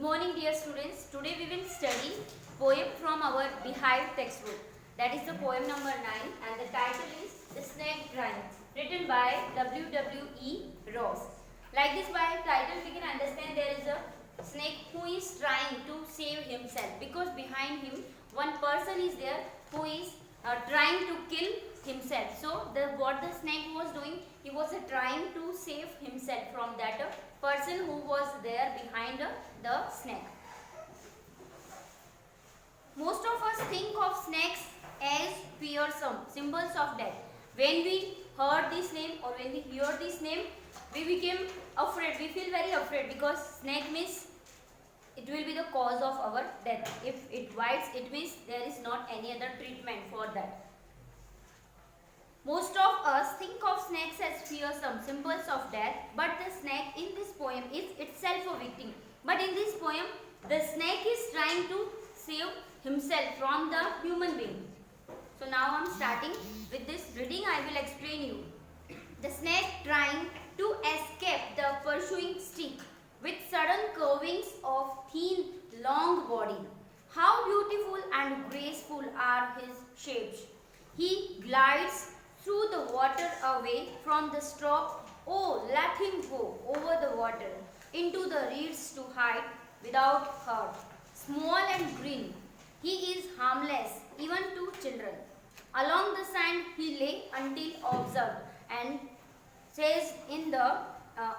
morning dear students. Today we will study poem from our Beehive textbook. That is the poem number 9 and the title is The Snake Drying, written by W.W.E. Ross. Like this by title we can understand there is a snake who is trying to save himself because behind him one person is there who is trying to kill himself. So what the snake was doing, he was trying to save himself from that person who was there behind the snake. Most of us think of snakes as fearsome, symbols of death. When we heard this name or when we hear this name, we became afraid. We feel very afraid because snake means it will be the cause of our death. If it bites, it means there is not any other treatment for that. Most of us think of snakes as fearsome, symbols of death, but the snake in this poem is itself a victim. But in this poem, the snake is trying to save himself from the human being. So now I am starting with this reading. I will explain you. The snake trying to escape the pursuing stick with sudden curvings of thin, long body. How beautiful and graceful are his shapes. He glides through the water away from the straw. Oh, let him go over the water into the reeds to hide without hurt. Small and green, he is harmless even to children. Along the sand he lay until observed and says in the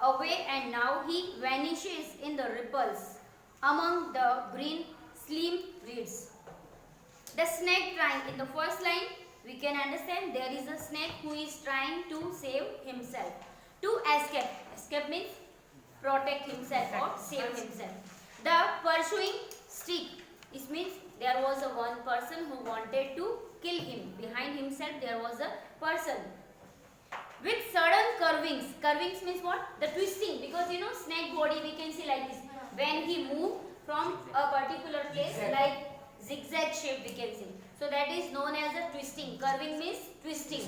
away, and now he vanishes in the ripples among the green slim reeds. The snake trying, in the first line we can understand there is a snake who is trying to save himself, to escape. Escape means protect himself or save himself. The pursuing stick, it means there was a one person who wanted to kill him. Behind himself there was a person. With sudden curvings. Curvings means what? The twisting. Because you know snake body we can see like this. When he move from a particular place like zigzag shape we can see. So that is known as a twisting. Curving means twisting.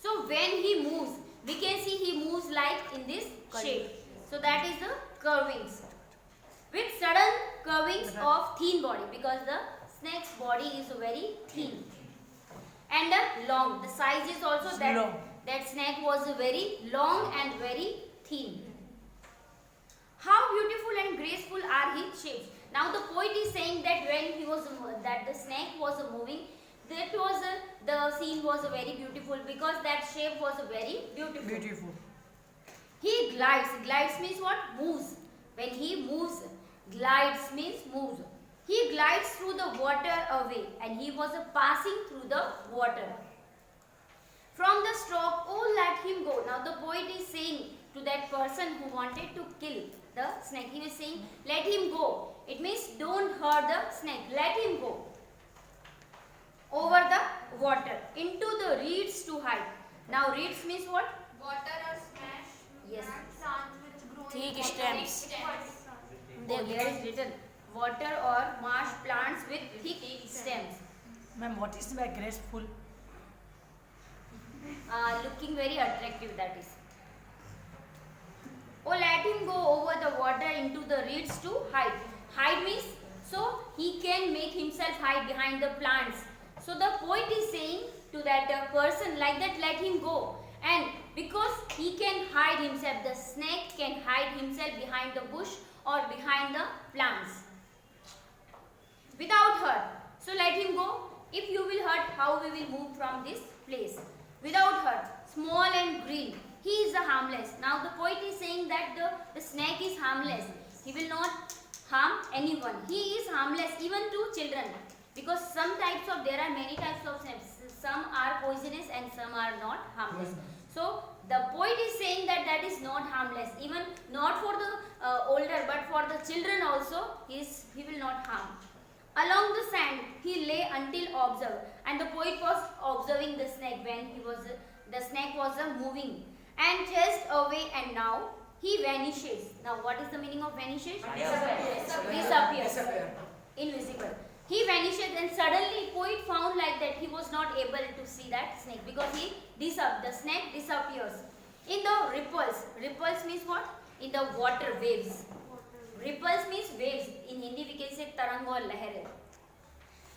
So when he moves, we can see he moves like in this shape. So that is the curvings. With sudden curvings of thin body, because the snake's body is very thin. And long. The size is also that. That snake was very long and very thin. How beautiful and graceful are his shapes. Now the poet is saying that when he was that the snake was moving, that was the scene was very beautiful because that shape was very beautiful. He glides. Glides means what? Moves. When he moves, glides means moves. He glides through the water away, and he was passing through the water. From the stroke, oh let him go. Now the poet is saying to that person who wanted to kill the snake, he was saying, let him go. It means don't hurt the snake, let him go. Over the water, into the reeds to hide. Now reeds means what? Water or smash. Yes. Plants with growing Thick stems. There is written water or marsh plants with thick stems. Ma'am, what is by graceful? Looking very attractive, that is. Oh, let him go over the water into the reeds to hide. Hide means so he can make himself hide behind the plants. So the poet is saying to that person like that, let him go. And because he can hide himself, the snake can hide himself behind the bush or behind the plants without hurt. So let him go. If you will hurt, how we will move from this place? Without hurt, small and green. He is harmless. Now the poet is saying that the snake is harmless. He will not harm anyone. He is harmless even to children. Because there are many types of snakes. Some are poisonous and some are not harmless. So the poet is saying that that is not harmless. Even not for the older but for the children also he will not harm. Along the sand he lay until observed. And the poet was observing the snake when the snake was moving. And chased away, and now he vanishes. Now what is the meaning of vanishes? Disappears. Invisible. He vanishes and suddenly poet found like that he was not able to see that snake because the snake disappears. In the ripples. Ripples means what? In the water waves. Ripples means waves. In Hindi we can say tarang or lehre.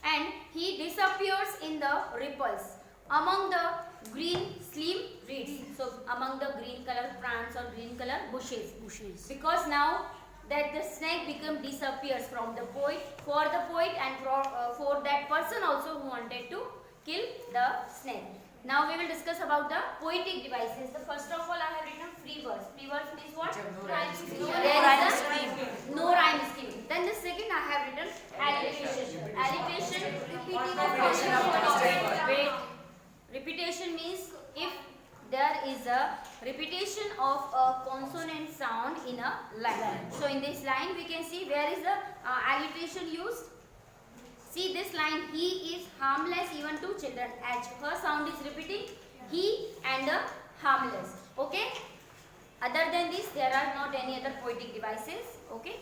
And he disappears in the ripples among the green slim reeds. So among the green color plants or green color bushes. Because now that the snake disappears from the poet, for the poet and for that person also who wanted to kill the snake. Now we will discuss about the poetic devices. The first of all I have written free verse. Free verse means what? No rhyme scheme. Then the second I have written alliteration. Alliteration, wait. Repetition means if there is a repetition of a consonant sound in a line. So in this line we can see where is the alliteration used. See this line, he is harmless even to children. As her sound is repeating, he and the harmless. Okay. Other than this, there are not any other poetic devices. Okay.